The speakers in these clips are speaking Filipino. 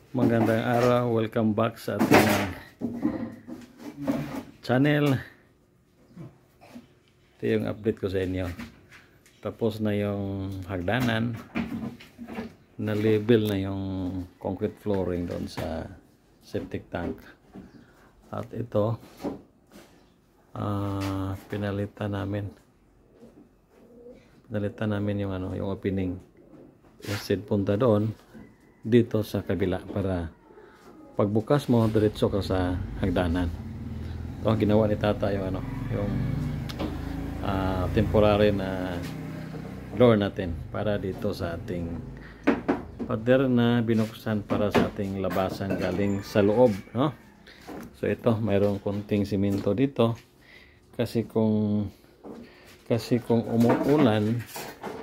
Magandang araw, welcome back sa ating channel. Ito yung update ko sa inyo. Tapos na yung hagdanan, na level na yung concrete flooring doon sa septic tank. At ito pinalitan namin yung yung opening. Instead punta doon dito sa kabila para pagbukas mo diretso ka sa hagdanan. Ito ang ginawa ni tata yung yung temporary na door natin para dito sa ating pader na binuksan para sa ating labasan galing sa loob, no? So ito, mayroong konting simento dito kasi kung umuulan,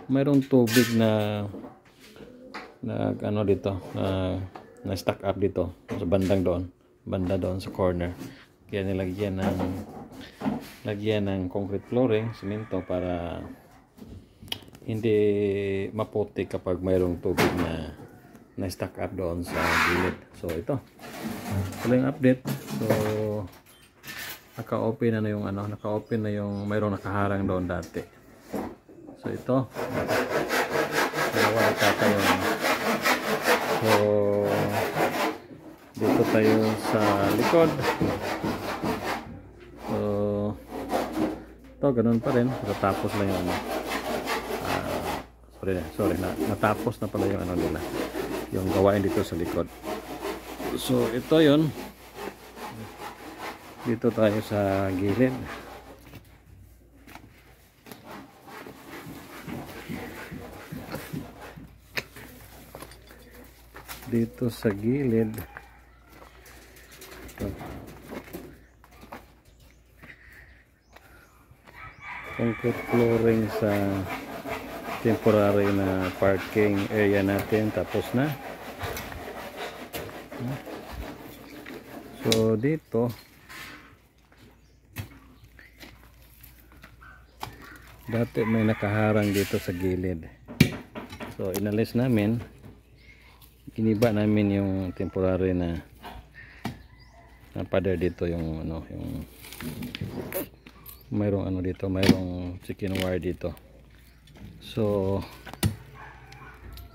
mayroong tubig na dito na stack up dito sa banda doon sa corner. Kaya nilagyan ng concrete flooring, simento para hindi maputik kapag mayroong tubig na stack up doon sa gilid. So ito yung update. So naka-open na yung mayroong nakaharang doon dati. So ito ginawa ni tata yun. So dito tayo sa likod. So ito ganun pa rin, natapos lang yung natapos na pala yung nila, yung gawain dito sa likod. So ito yun, dito tayo sa gilid. Dito sa gilid ito. Concrete flooring sa temporary na parking area natin, tapos na. So dito dati may nakaharang dito sa gilid, so inalis namin, giniba namin yung temporary na pader dito, yung mayroong dito, mayroong chicken wire dito. So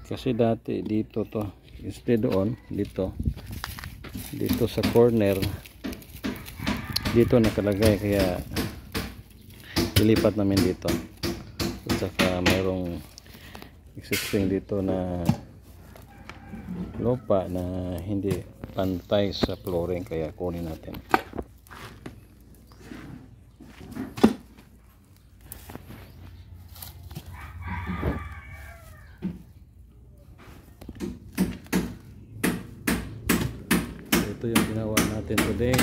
kasi dati dito to, instead doon dito sa corner dito nakalagay, kaya ilipat namin dito. At saka mayroong existing dito na lupa na hindi pantay sa flooring, kaya kunin natin. Ito yung ginawa natin today.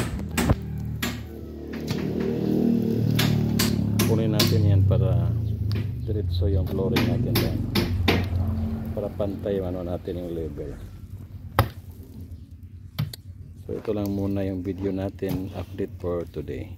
Kunin natin yan para diretso yung flooring natin dyan, para pantay yung natin yung level. So ito lang muna yung video natin, update for today.